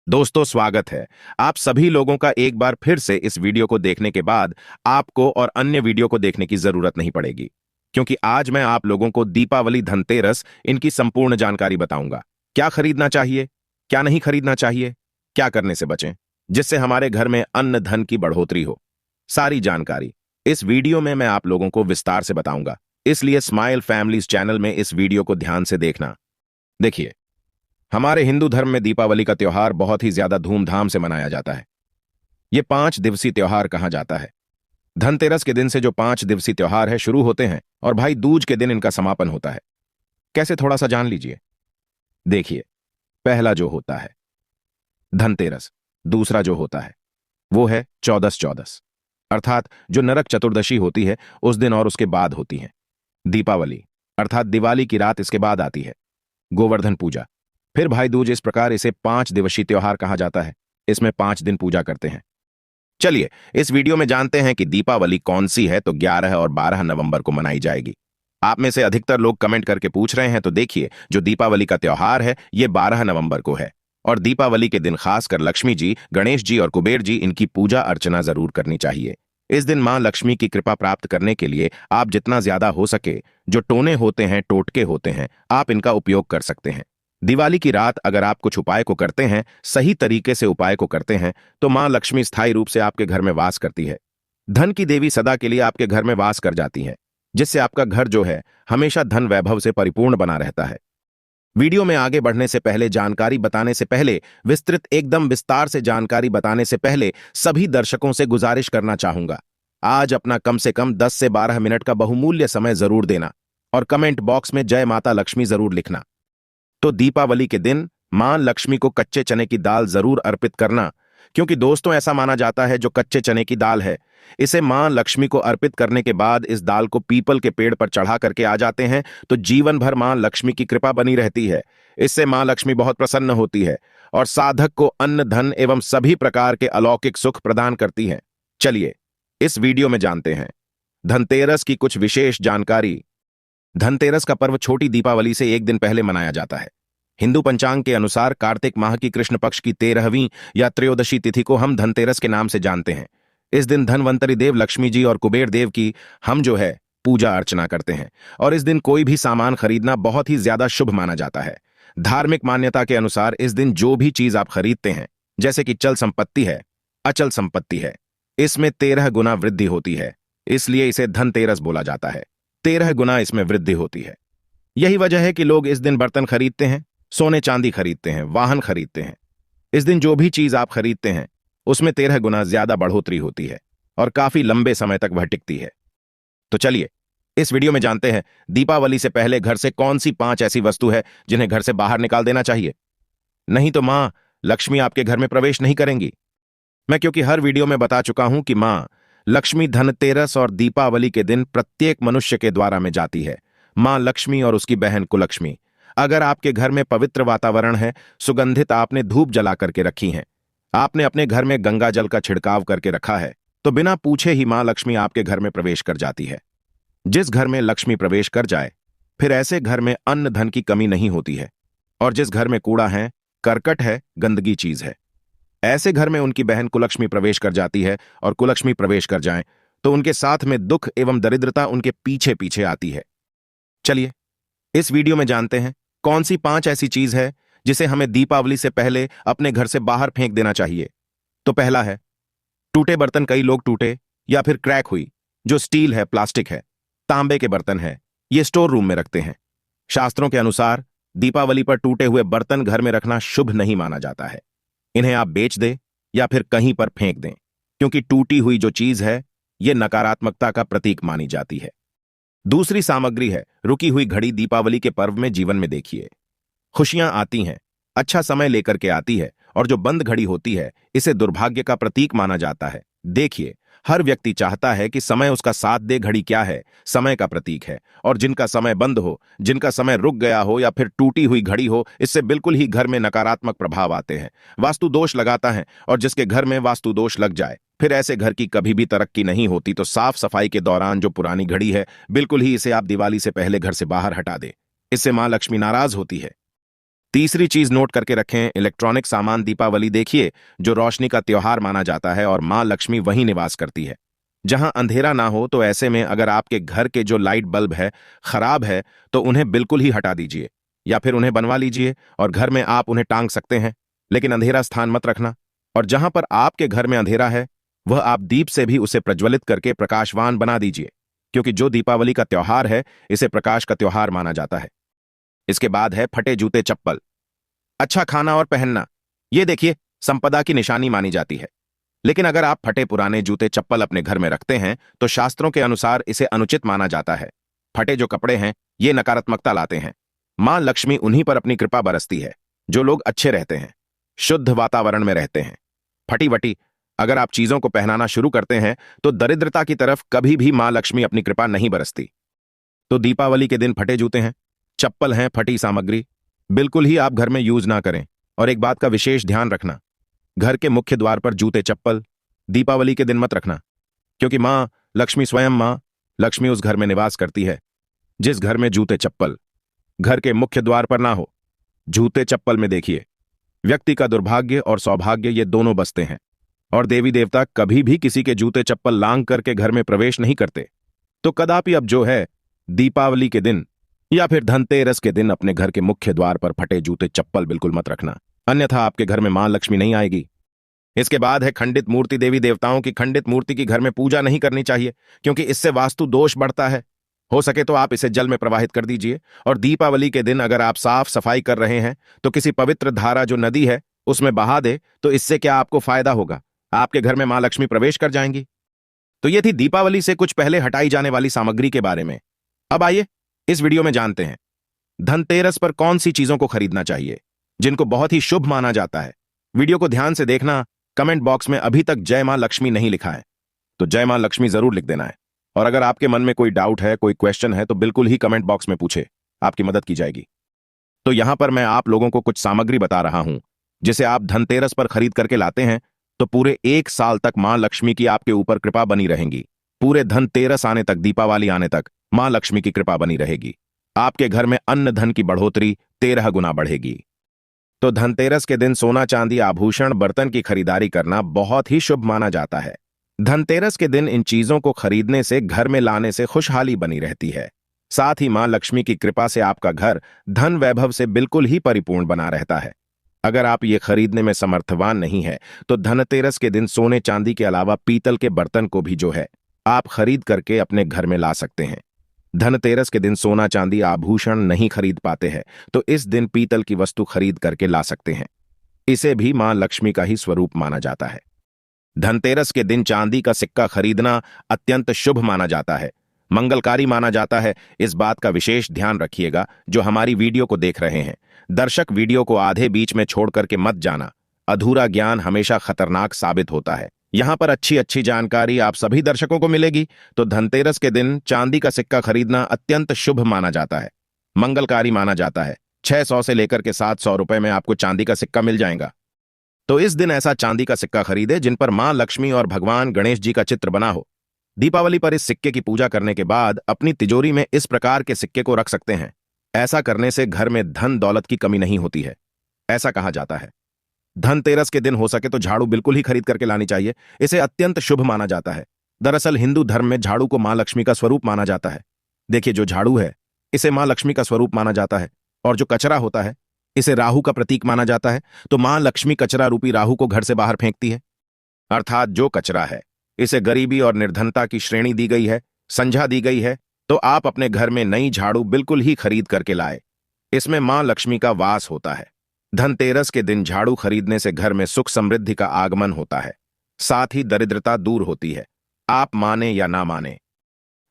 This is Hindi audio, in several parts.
दोस्तों, स्वागत है। आप सभी लोगों का एक बार फिर से इस वीडियो को देखने के बाद आपको और अन्य वीडियो को देखने की जरूरत नहीं पड़ेगी, क्योंकि आज मैं आप लोगों को दीपावली, धनतेरस इनकी संपूर्ण जानकारी बताऊंगा। क्या खरीदना चाहिए, क्या नहीं खरीदना चाहिए, क्या करने से बचें जिससे हमारे घर में अन्न धन की बढ़ोतरी हो। सारी जानकारी इस वीडियो में मैं आप लोगों को विस्तार से बताऊंगा, इसलिए स्माइल फैमिलीज चैनल में इस वीडियो को ध्यान से देखना। देखिए, हमारे हिंदू धर्म में दीपावली का त्योहार बहुत ही ज्यादा धूमधाम से मनाया जाता है। ये 5 दिवसीय त्योहार कहा जाता है। धनतेरस के दिन से जो 5 दिवसीय त्योहार है शुरू होते हैं और भाई दूज के दिन इनका समापन होता है। कैसे, थोड़ा सा जान लीजिए। देखिए, पहला जो होता है धनतेरस, दूसरा जो होता है वो है चौदस चौदस, अर्थात जो नरक चतुर्दशी होती है उस दिन और उसके बाद होती है। दीपावली अर्थात दिवाली की रात इसके बाद आती है। गोवर्धन पूजा, फिर भाई दूज। इस प्रकार इसे 5 दिवसीय त्योहार कहा जाता है। इसमें 5 दिन पूजा करते हैं। चलिए, इस वीडियो में जानते हैं कि दीपावली कौन सी है। तो 11 और 12 नवंबर को मनाई जाएगी। आप में से अधिकतर लोग कमेंट करके पूछ रहे हैं, तो देखिए, जो दीपावली का त्योहार है ये 12 नवंबर को है। और दीपावली के दिन खासकर लक्ष्मी जी, गणेश जी और कुबेर जी, इनकी पूजा अर्चना जरूर करनी चाहिए। इस दिन मां लक्ष्मी की कृपा प्राप्त करने के लिए आप जितना ज्यादा हो सके जो टोने होते हैं, टोटके होते हैं, आप इनका उपयोग कर सकते हैं। दिवाली की रात अगर आप कुछ उपाय को करते हैं, सही तरीके से उपाय को करते हैं, तो मां लक्ष्मी स्थायी रूप से आपके घर में वास करती है। धन की देवी सदा के लिए आपके घर में वास कर जाती है, जिससे आपका घर जो है हमेशा धन वैभव से परिपूर्ण बना रहता है। वीडियो में आगे बढ़ने से पहले, जानकारी बताने से पहले, एकदम विस्तार से जानकारी बताने से पहले सभी दर्शकों से गुजारिश करना चाहूंगा, आज अपना कम से कम 10 से 12 मिनट का बहुमूल्य समय जरूर देना और कमेंट बॉक्स में जय माता लक्ष्मी जरूर लिखना। तो दीपावली के दिन मां लक्ष्मी को कच्चे चने की दाल जरूर अर्पित करना, क्योंकि दोस्तों ऐसा माना जाता है जो कच्चे चने की दाल है, इसे मां लक्ष्मी को अर्पित करने के बाद इस दाल को पीपल के पेड़ पर चढ़ा करके आ जाते हैं तो जीवन भर मां लक्ष्मी की कृपा बनी रहती है। इससे मां लक्ष्मी बहुत प्रसन्न होती है और साधक को अन्न, धन एवं सभी प्रकार के अलौकिक सुख प्रदान करती है। चलिए, इस वीडियो में जानते हैं धनतेरस की कुछ विशेष जानकारी। धनतेरस का पर्व छोटी दीपावली से एक दिन पहले मनाया जाता है। हिंदू पंचांग के अनुसार कार्तिक माह की कृष्ण पक्ष की 13वीं या त्रयोदशी तिथि को हम धनतेरस के नाम से जानते हैं। इस दिन धनवंतरी देव लक्ष्मी जी और कुबेर देव की हम जो है पूजा अर्चना करते हैं और इस दिन कोई भी सामान खरीदना बहुत ही ज्यादा शुभ माना जाता है। धार्मिक मान्यता के अनुसार इस दिन जो भी चीज आप खरीदते हैं, जैसे कि चल संपत्ति है, अचल संपत्ति है, इसमें 13 गुना वृद्धि होती है, इसलिए इसे धनतेरस बोला जाता है। 13 गुना इसमें वृद्धि होती है। यही वजह है कि लोग इस दिन बर्तन खरीदते हैं, सोने चांदी खरीदते हैं, वाहन खरीदते हैं। इस दिन जो भी चीज आप खरीदते हैं उसमें 13 गुना ज्यादा बढ़ोतरी होती है और काफी लंबे समय तक वह टिकती है। तो चलिए, इस वीडियो में जानते हैं दीपावली से पहले घर से कौन सी 5 ऐसी वस्तु है जिन्हें घर से बाहर निकाल देना चाहिए, नहीं तो मां लक्ष्मी आपके घर में प्रवेश नहीं करेंगी। मैं क्योंकि हर वीडियो में बता चुका हूं कि मां लक्ष्मी धनतेरस और दीपावली के दिन प्रत्येक मनुष्य के द्वारा में जाती है। मां लक्ष्मी और उसकी बहन कुलक्ष्मी। अगर आपके घर में पवित्र वातावरण है, सुगंधित आपने धूप जला करके रखी हैं, आपने अपने घर में गंगा जल का छिड़काव करके रखा है, तो बिना पूछे ही मां लक्ष्मी आपके घर में प्रवेश कर जाती है। जिस घर में लक्ष्मी प्रवेश कर जाए, फिर ऐसे घर में अन्न धन की कमी नहीं होती है। और जिस घर में कूड़ा है, करकट है, गंदगी चीज है, ऐसे घर में उनकी बहन कुलक्ष्मी प्रवेश कर जाती है और कुलक्ष्मी प्रवेश कर जाएं तो उनके साथ में दुख एवं दरिद्रता उनके पीछे पीछे आती है। चलिए, इस वीडियो में जानते हैं कौन सी 5 ऐसी चीज है जिसे हमें दीपावली से पहले अपने घर से बाहर फेंक देना चाहिए। तो पहला है टूटे बर्तन। कई लोग टूटे या फिर क्रैक हुई जो स्टील है, प्लास्टिक है, तांबे के बर्तन है, ये स्टोर रूम में रखते हैं। शास्त्रों के अनुसार दीपावली पर टूटे हुए बर्तन घर में रखना शुभ नहीं माना जाता है। इन्हें आप बेच दें या फिर कहीं पर फेंक दें, क्योंकि टूटी हुई जो चीज है ये नकारात्मकता का प्रतीक मानी जाती है। दूसरी सामग्री है रुकी हुई घड़ी। दीपावली के पर्व में जीवन में देखिए, खुशियां आती हैं, अच्छा समय लेकर के आती है, और जो बंद घड़ी होती है इसे दुर्भाग्य का प्रतीक माना जाता है। देखिए, हर व्यक्ति चाहता है कि समय उसका साथ दे। घड़ी क्या है? समय का प्रतीक है। और जिनका समय बंद हो, जिनका समय रुक गया हो या फिर टूटी हुई घड़ी हो, इससे बिल्कुल ही घर में नकारात्मक प्रभाव आते हैं, वास्तु दोष लगाता है। और जिसके घर में वास्तु दोष लग जाए, फिर ऐसे घर की कभी भी तरक्की नहीं होती। तो साफ सफाई के दौरान जो पुरानी घड़ी है, बिल्कुल ही इसे आप दिवाली से पहले घर से बाहर हटा दे। इससे मां लक्ष्मी नाराज होती है। तीसरी चीज नोट करके रखें, इलेक्ट्रॉनिक सामान दीपावली देखिए, जो रोशनी का त्योहार माना जाता है और मां लक्ष्मी वहीं निवास करती है जहां अंधेरा ना हो। तो ऐसे में अगर आपके घर के जो लाइट बल्ब है खराब है तो उन्हें बिल्कुल ही हटा दीजिए या फिर उन्हें बनवा लीजिए और घर में आप उन्हें टांग सकते हैं, लेकिन अंधेरा स्थान मत रखना। और जहां पर आपके घर में अंधेरा है वह आप दीप से भी उसे प्रज्वलित करके प्रकाशवान बना दीजिए, क्योंकि जो दीपावली का त्योहार है इसे प्रकाश का त्योहार माना जाता है। इसके बाद है फटे जूते चप्पल। अच्छा खाना और पहनना, ये देखिए संपदा की निशानी मानी जाती है, लेकिन अगर आप फटे पुराने जूते चप्पल अपने घर में रखते हैं तो शास्त्रों के अनुसार इसे अनुचित माना जाता है। फटे जो कपड़े हैं ये नकारात्मकता लाते हैं। मां लक्ष्मी उन्हीं पर अपनी कृपा बरसती है जो लोग अच्छे रहते हैं, शुद्ध वातावरण में रहते हैं। फटी वटी अगर आप चीजों को पहनाना शुरू करते हैं तो दरिद्रता की तरफ कभी भी मां लक्ष्मी अपनी कृपा नहीं बरसती। तो दीपावली के दिन फटे जूते हैं, चप्पल हैं, फटी सामग्री बिल्कुल ही आप घर में यूज ना करें। और एक बात का विशेष ध्यान रखना, घर के मुख्य द्वार पर जूते चप्पल दीपावली के दिन मत रखना, क्योंकि मां लक्ष्मी स्वयं मां लक्ष्मी उस घर में निवास करती है जिस घर में जूते चप्पल घर के मुख्य द्वार पर ना हो। जूते चप्पल में देखिए व्यक्ति का दुर्भाग्य और सौभाग्य ये दोनों बसते हैं, और देवी देवता कभी भी किसी के जूते चप्पल लांग करके घर में प्रवेश नहीं करते। तो कदापि अब जो है दीपावली के दिन या फिर धनतेरस के दिन अपने घर के मुख्य द्वार पर फटे जूते चप्पल बिल्कुल मत रखना, अन्यथा आपके घर में मां लक्ष्मी नहीं आएगी। इसके बाद है खंडित मूर्ति। देवी देवताओं की खंडित मूर्ति की घर में पूजा नहीं करनी चाहिए, क्योंकि इससे वास्तु दोष बढ़ता है। हो सके तो आप इसे जल में प्रवाहित कर दीजिए। और दीपावली के दिन अगर आप साफ सफाई कर रहे हैं तो किसी पवित्र धारा जो नदी है उसमें बहा दे, तो इससे क्या आपको फायदा होगा? आपके घर में मां लक्ष्मी प्रवेश कर जाएंगी। तो ये थी दीपावली से कुछ पहले हटाई जाने वाली सामग्री के बारे में। अब आइए इस वीडियो में जानते हैं धनतेरस पर कौन सी चीजों को खरीदना चाहिए जिनको बहुत ही शुभ माना जाता है। वीडियो को ध्यान से देखना। कमेंट बॉक्स में अभी तक जय मां लक्ष्मी नहीं लिखा है तो जय मां लक्ष्मी जरूर लिख देना है। और अगर आपके मन में कोई डाउट है, कोई क्वेश्चन है, तो बिल्कुल ही कमेंट बॉक्स में पूछे, आपकी मदद की जाएगी। तो यहां पर मैं आप लोगों को कुछ सामग्री बता रहा हूं जिसे आप धनतेरस पर खरीद करके लाते हैं तो पूरे 1 साल तक मां लक्ष्मी की आपके ऊपर कृपा बनी रहेगी। पूरे धनतेरस आने तक, दीपावली आने तक मां लक्ष्मी की कृपा बनी रहेगी। आपके घर में अन्न धन की बढ़ोतरी 13 गुना बढ़ेगी। तो धनतेरस के दिन सोना चांदी आभूषण बर्तन की खरीदारी करना बहुत ही शुभ माना जाता है। धनतेरस के दिन इन चीजों को खरीदने से, घर में लाने से खुशहाली बनी रहती है। साथ ही मां लक्ष्मी की कृपा से आपका घर धन वैभव से बिल्कुल ही परिपूर्ण बना रहता है। अगर आप ये खरीदने में समर्थवान नहीं है तो धनतेरस के दिन सोने चांदी के अलावा पीतल के बर्तन को भी जो है आप खरीद करके अपने घर में ला सकते हैं। धनतेरस के दिन सोना चांदी आभूषण नहीं खरीद पाते हैं तो इस दिन पीतल की वस्तु खरीद करके ला सकते हैं। इसे भी मां लक्ष्मी का ही स्वरूप माना जाता है। धनतेरस के दिन चांदी का सिक्का खरीदना अत्यंत शुभ माना जाता है, मंगलकारी माना जाता है। इस बात का विशेष ध्यान रखिएगा जो हमारी वीडियो को देख रहे हैं। दर्शक वीडियो को आधे बीच में छोड़ करके मत जाना। अधूरा ज्ञान हमेशा खतरनाक साबित होता है। यहां पर अच्छी अच्छी जानकारी आप सभी दर्शकों को मिलेगी। तो धनतेरस के दिन चांदी का सिक्का खरीदना अत्यंत शुभ माना जाता है, मंगलकारी माना जाता है। 600 से लेकर के 700 रुपए में आपको चांदी का सिक्का मिल जाएगा। तो इस दिन ऐसा चांदी का सिक्का खरीदे जिन पर मां लक्ष्मी और भगवान गणेश जी का चित्र बना हो। दीपावली पर इस सिक्के की पूजा करने के बाद अपनी तिजोरी में इस प्रकार के सिक्के को रख सकते हैं। ऐसा करने से घर में धन दौलत की कमी नहीं होती है, ऐसा कहा जाता है। धनतेरस के दिन हो सके तो झाड़ू बिल्कुल ही खरीद करके लानी चाहिए, इसे अत्यंत शुभ माना जाता है। दरअसल हिंदू धर्म में झाड़ू को मां लक्ष्मी का स्वरूप माना जाता है। देखिए जो झाड़ू है इसे मां लक्ष्मी का स्वरूप माना जाता है, और जो कचरा होता है इसे राहु का प्रतीक माना जाता है। तो मां लक्ष्मी कचरा रूपी राहु को घर से बाहर फेंकती है, अर्थात जो कचरा है इसे गरीबी और निर्धनता की श्रेणी दी गई है, संज्ञा दी गई है। तो आप अपने घर में नई झाड़ू बिल्कुल ही खरीद करके लाए, इसमें मां लक्ष्मी का वास होता है। धनतेरस के दिन झाड़ू खरीदने से घर में सुख समृद्धि का आगमन होता है, साथ ही दरिद्रता दूर होती है। आप माने या ना माने,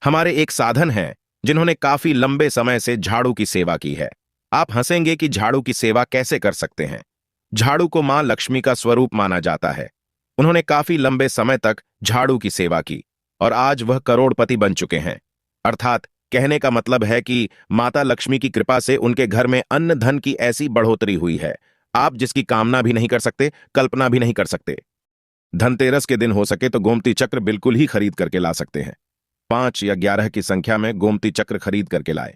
हमारे एक साधन है जिन्होंने काफी लंबे समय से झाड़ू की सेवा की है। आप हंसेंगे कि झाड़ू की सेवा कैसे कर सकते हैं। झाड़ू को मां लक्ष्मी का स्वरूप माना जाता है। उन्होंने काफी लंबे समय तक झाड़ू की सेवा की और आज वह करोड़पति बन चुके हैं। अर्थात कहने का मतलब है कि माता लक्ष्मी की कृपा से उनके घर में अन्न धन की ऐसी बढ़ोतरी हुई है, आप जिसकी कामना भी नहीं कर सकते, कल्पना भी नहीं कर सकते। धनतेरस के दिन हो सके तो गोमती चक्र बिल्कुल ही खरीद करके ला सकते हैं। 5 या 11 की संख्या में गोमती चक्र खरीद करके लाए।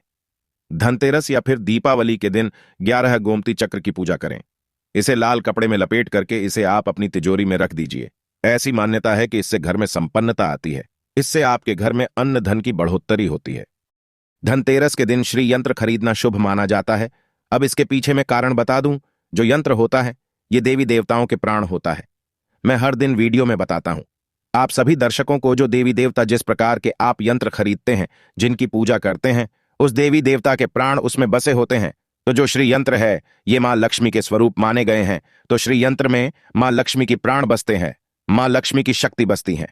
धनतेरस या फिर दीपावली के दिन 11 गोमती चक्र की पूजा करें। इसे लाल कपड़े में लपेट करके इसे आप अपनी तिजोरी में रख दीजिए। ऐसी मान्यता है कि इससे घर में संपन्नता आती है। इससे आपके घर में अन्न धन की बढ़ोत्तरी होती है। धनतेरस के दिन श्री यंत्र खरीदना शुभ माना जाता है। अब इसके पीछे मैं कारण बता दूं। जो यंत्र होता है ये देवी देवताओं के प्राण होता है। मैं हर दिन वीडियो में बताता हूं। आप सभी दर्शकों को जो देवी देवता जिस प्रकार के आप यंत्र खरीदते हैं, जिनकी पूजा करते हैं, उस देवी देवता के प्राण उसमें बसे होते हैं। तो जो श्री यंत्र है ये मां लक्ष्मी के स्वरूप माने गए हैं। तो श्री यंत्र में मां लक्ष्मी की प्राण बसते हैं, मां लक्ष्मी की शक्ति बसती है।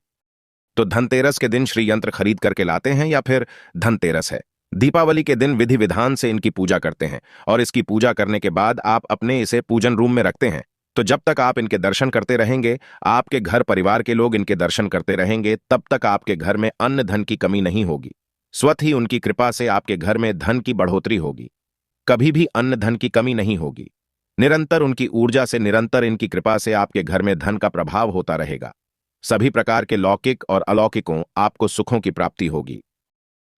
तो धनतेरस के दिन श्री यंत्र खरीद करके लाते हैं या फिर धनतेरस है। दीपावली के दिन विधि विधान से इनकी पूजा करते हैं और इसकी पूजा करने के बाद आप अपने इसे पूजन रूम में रखते हैं। तो जब तक आप इनके दर्शन करते रहेंगे, आपके घर परिवार के लोग इनके दर्शन करते रहेंगे, तब तक आपके घर में अन्न धन की कमी नहीं होगी। स्वतः ही उनकी कृपा से आपके घर में धन की बढ़ोतरी होगी। कभी भी अन्न धन की कमी नहीं होगी। निरंतर उनकी ऊर्जा से, निरंतर इनकी कृपा से आपके घर में धन का प्रभाव होता रहेगा। सभी प्रकार के लौकिक और अलौकिकों आपको सुखों की प्राप्ति होगी।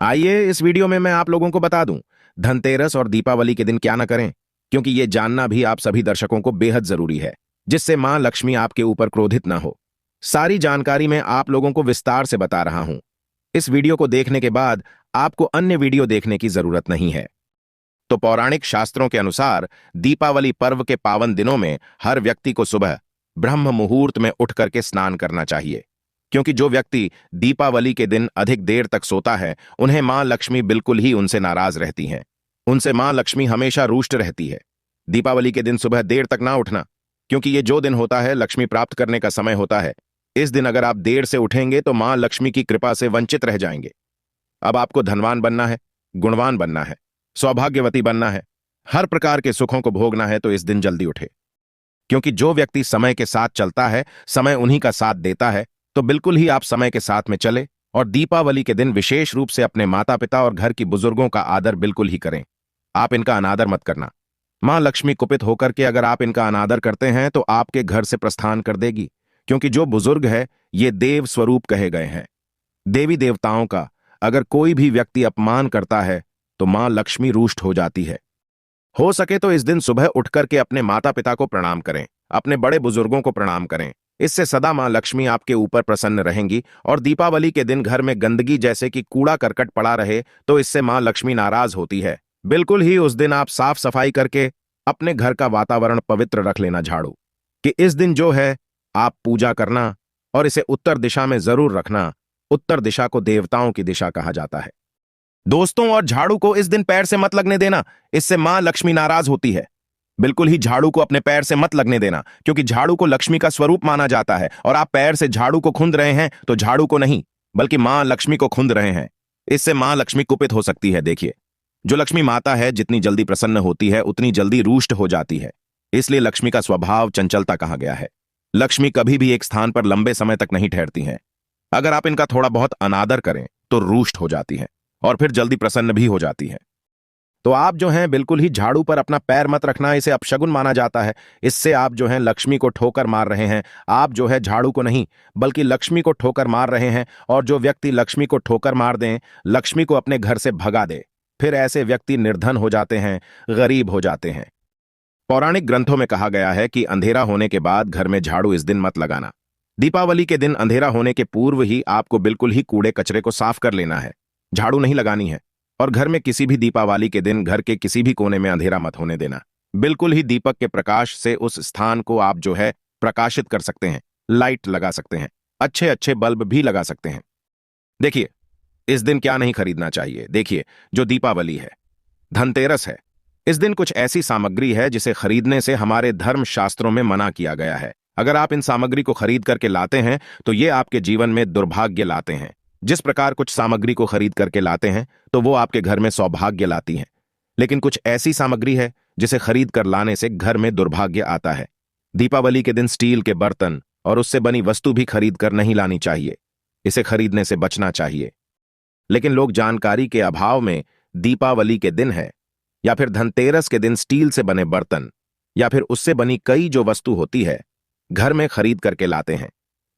आइए इस वीडियो में मैं आप लोगों को बता दूं धनतेरस और दीपावली के दिन क्या न करें, क्योंकि ये जानना भी आप सभी दर्शकों को बेहद जरूरी है, जिससे मां लक्ष्मी आपके ऊपर क्रोधित ना हो। सारी जानकारी मैं आप लोगों को विस्तार से बता रहा हूं। इस वीडियो को देखने के बाद आपको अन्य वीडियो देखने की जरूरत नहीं है। तो पौराणिक शास्त्रों के अनुसार दीपावली पर्व के पावन दिनों में हर व्यक्ति को सुबह ब्रह्म मुहूर्त में उठ करके स्नान करना चाहिए, क्योंकि जो व्यक्ति दीपावली के दिन अधिक देर तक सोता है उन्हें मां लक्ष्मी बिल्कुल ही उनसे नाराज रहती हैं। उनसे मां लक्ष्मी हमेशा रुष्ट रहती है। दीपावली के दिन सुबह देर तक ना उठना, क्योंकि ये जो दिन होता है लक्ष्मी प्राप्त करने का समय होता है। इस दिन अगर आप देर से उठेंगे तो मां लक्ष्मी की कृपा से वंचित रह जाएंगे। अब आपको धनवान बनना है, गुणवान बनना है, सौभाग्यवती बनना है, हर प्रकार के सुखों को भोगना है, तो इस दिन जल्दी उठे। क्योंकि जो व्यक्ति समय के साथ चलता है, समय उन्हीं का साथ देता है। तो बिल्कुल ही आप समय के साथ में चले और दीपावली के दिन विशेष रूप से अपने माता पिता और घर की बुजुर्गों का आदर बिल्कुल ही करें। आप इनका अनादर मत करना। मां लक्ष्मी कुपित होकर के अगर आप इनका अनादर करते हैं तो आपके घर से प्रस्थान कर देगी, क्योंकि जो बुजुर्ग है ये देव स्वरूप कहे गए हैं। देवी देवताओं का अगर कोई भी व्यक्ति अपमान करता है तो मां लक्ष्मी रुष्ट हो जाती है। हो सके तो इस दिन सुबह उठ करके अपने माता पिता को प्रणाम करें, अपने बड़े बुजुर्गों को प्रणाम करें। इससे सदा मां लक्ष्मी आपके ऊपर प्रसन्न रहेंगी। और दीपावली के दिन घर में गंदगी जैसे कि कूड़ा करकट पड़ा रहे तो इससे मां लक्ष्मी नाराज होती है। बिल्कुल ही उस दिन आप साफ सफाई करके अपने घर का वातावरण पवित्र रख लेना झाड़ू, कि इस दिन जो है आप पूजा करना और इसे उत्तर दिशा में जरूर रखना। उत्तर दिशा को देवताओं की दिशा कहा जाता है दोस्तों। और झाड़ू को इस दिन पैर से मत लगने देना, इससे मां लक्ष्मी नाराज होती है। बिल्कुल ही झाड़ू को अपने पैर से मत लगने देना, क्योंकि झाड़ू को लक्ष्मी का स्वरूप माना जाता है। और आप पैर से झाड़ू को खूंद रहे हैं तो झाड़ू को नहीं बल्कि मां लक्ष्मी को खूंद रहे हैं। इससे मां लक्ष्मी कुपित हो सकती है। देखिए, जो लक्ष्मी माता है जितनी जल्दी प्रसन्न होती है उतनी जल्दी रुष्ट हो जाती है। इसलिए लक्ष्मी का स्वभाव चंचलता कहा गया है। लक्ष्मी कभी भी एक स्थान पर लंबे समय तक नहीं ठहरती हैं। अगर आप इनका थोड़ा बहुत अनादर करें तो रुष्ट हो जाती हैं और फिर जल्दी प्रसन्न भी हो जाती है। तो आप जो हैं बिल्कुल ही झाड़ू पर अपना पैर मत रखना, इसे अपशगुन माना जाता है। इससे आप जो हैं लक्ष्मी को ठोकर मार रहे हैं। आप जो है झाड़ू को नहीं बल्कि लक्ष्मी को ठोकर मार रहे हैं। और जो व्यक्ति लक्ष्मी को ठोकर मार दें, लक्ष्मी को अपने घर से भगा दे, फिर ऐसे व्यक्ति निर्धन हो जाते हैं, गरीब हो जाते हैं। पौराणिक ग्रंथों में कहा गया है कि अंधेरा होने के बाद घर में झाड़ू इस दिन मत लगाना। दीपावली के दिन अंधेरा होने के पूर्व ही आपको बिल्कुल ही कूड़े कचरे को साफ कर लेना है, झाड़ू नहीं लगानी है। और घर में किसी भी दीपावली के दिन घर के किसी भी कोने में अंधेरा मत होने देना। बिल्कुल ही दीपक के प्रकाश से उस स्थान को आप जो है प्रकाशित कर सकते हैं। लाइट लगा सकते हैं, अच्छे अच्छे बल्ब भी लगा सकते हैं। देखिए, इस दिन क्या नहीं खरीदना चाहिए। देखिए, जो दीपावली है, धनतेरस है, इस दिन कुछ ऐसी सामग्री है जिसे खरीदने से हमारे धर्म शास्त्रों में मना किया गया है। अगर आप इन सामग्री को खरीद करके लाते हैं तो ये आपके जीवन में दुर्भाग्य लाते हैं। जिस प्रकार कुछ सामग्री को खरीद करके लाते हैं तो वो आपके घर में सौभाग्य लाती हैं, लेकिन कुछ ऐसी सामग्री है जिसे खरीद कर लाने से घर में दुर्भाग्य आता है। दीपावली के दिन स्टील के बर्तन और उससे बनी वस्तु भी खरीद कर नहीं लानी चाहिए। इसे खरीदने से बचना चाहिए। लेकिन लोग जानकारी के अभाव में दीपावली के दिन है या फिर धनतेरस के दिन स्टील से बने बर्तन या फिर उससे बनी कई जो वस्तु होती है घर में खरीद करके लाते हैं,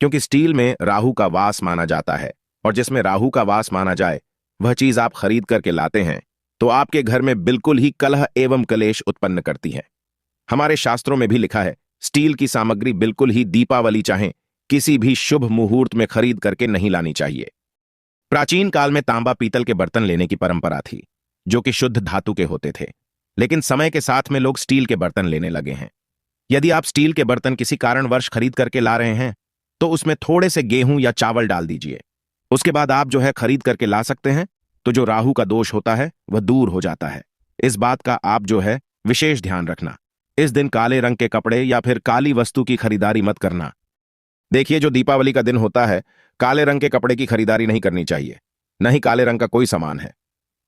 क्योंकि स्टील में राहु का वास माना जाता है। और जिसमें राहु का वास माना जाए वह चीज आप खरीद करके लाते हैं तो आपके घर में बिल्कुल ही कलह एवं कलेश उत्पन्न करती है। हमारे शास्त्रों में भी लिखा है, स्टील की सामग्री बिल्कुल ही दीपावली चाहे किसी भी शुभ मुहूर्त में खरीद करके नहीं लानी चाहिए। प्राचीन काल में तांबा पीतल के बर्तन लेने की परंपरा थी, जो कि शुद्ध धातु के होते थे, लेकिन समय के साथ में लोग स्टील के बर्तन लेने लगे हैं। यदि आप स्टील के बर्तन किसी कारणवश खरीद करके ला रहे हैं तो उसमें थोड़े से गेहूं या चावल डाल दीजिए। उसके बाद आप जो है खरीद करके ला सकते हैं, तो जो राहु का दोष होता है वह दूर हो जाता है। इस बात का आप जो है विशेष ध्यान रखना। इस दिन काले रंग के कपड़े या फिर काली वस्तु की खरीदारी मत करना। देखिए, जो दीपावली का दिन होता है, काले रंग के कपड़े की खरीदारी नहीं करनी चाहिए, न ही काले रंग का कोई सामान है।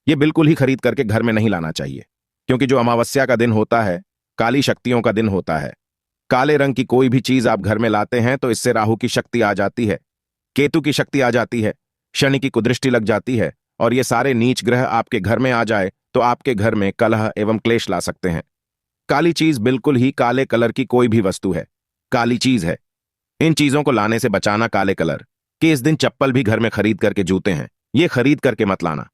यह बिल्कुल ही खरीद करके घर में नहीं लाना चाहिए, क्योंकि जो अमावस्या का दिन होता है काली शक्तियों का दिन होता है। काले रंग की कोई भी चीज आप घर में लाते हैं तो इससे राहु की शक्ति आ जाती है, केतु की शक्ति आ जाती है, शनि की कुदृष्टि लग जाती है, और ये सारे नीच ग्रह आपके घर में आ जाए तो आपके घर में कलह एवं क्लेश ला सकते हैं। काली चीज बिल्कुल ही काले कलर की कोई भी वस्तु है, काली चीज है। इन चीजों को लाने से बचाना। काले कलर कि इस दिन चप्पल भी घर में खरीद करके जूते हैं, ये खरीद करके मत लाना।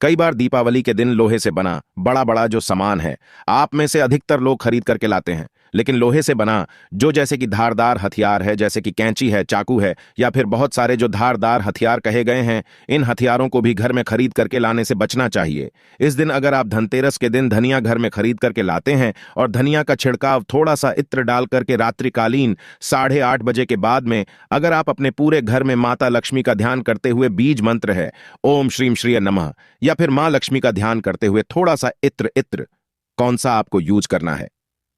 कई बार दीपावली के दिन लोहे से बना बड़ा बड़ा जो सामान है आप में से अधिकतर लोग खरीद करके लाते हैं, लेकिन लोहे से बना जो जैसे कि धारदार हथियार है, जैसे कि कैंची है, चाकू है, या फिर बहुत सारे जो धारदार हथियार कहे गए हैं, इन हथियारों को भी घर में खरीद करके लाने से बचना चाहिए। इस दिन अगर आप धनतेरस के दिन धनिया घर में खरीद करके लाते हैं और धनिया का छिड़काव थोड़ा सा इत्र डाल करके रात्रिकालीन 8:30 बजे के बाद में अगर आप अपने पूरे घर में माता लक्ष्मी का ध्यान करते हुए बीज मंत्र है ओम श्रीम श्रीय नमः, या फिर मां लक्ष्मी का ध्यान करते हुए थोड़ा सा इत्र कौन सा आपको यूज करना है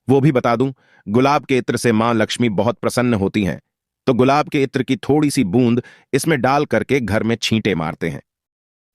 वो भी बता दूं। गुलाब के इत्र से मां लक्ष्मी बहुत प्रसन्न होती हैं, तो गुलाब के इत्र की थोड़ी सी बूंद इसमें डाल करके घर में छींटे मारते हैं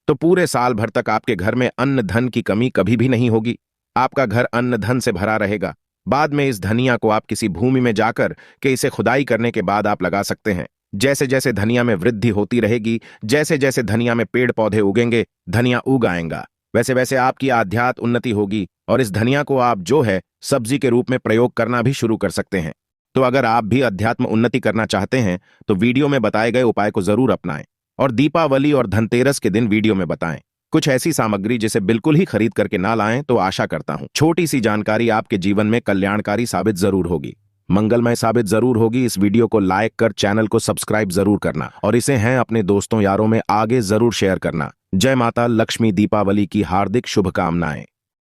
तो पूरे साल भर तक आपके घर में अन्न धन की कमी कभी भी नहीं होगी। आपका घर अन्न धन से भरा रहेगा। बाद में इस धनिया को आप किसी भूमि में जाकर के इसे खुदाई करने के बाद आप लगा सकते हैं। जैसे जैसे धनिया में वृद्धि होती रहेगी, जैसे जैसे धनिया में पेड़ पौधे उगेंगे, धनिया उग आएगा, वैसे वैसे आपकी आध्यात्म उन्नति होगी और इस धनिया को आप जो है सब्जी के रूप में प्रयोग करना भी शुरू कर सकते हैं। तो अगर आप भी अध्यात्म उन्नति करना चाहते हैं तो वीडियो में बताए गए उपाय को जरूर अपनाएं और दीपावली और धनतेरस के दिन वीडियो में बताएं कुछ ऐसी सामग्री जिसे बिल्कुल ही खरीद करके ना लाएं। तो आशा करता हूं छोटी सी जानकारी आपके जीवन में कल्याणकारी साबित जरूर होगी, मंगलमय साबित जरूर होगी। इस वीडियो को लाइक कर चैनल को सब्सक्राइब जरूर करना और इसे हैं अपने दोस्तों यारों में आगे जरूर शेयर करना। जय माता लक्ष्मी, दीपावली की हार्दिक शुभकामनाएं।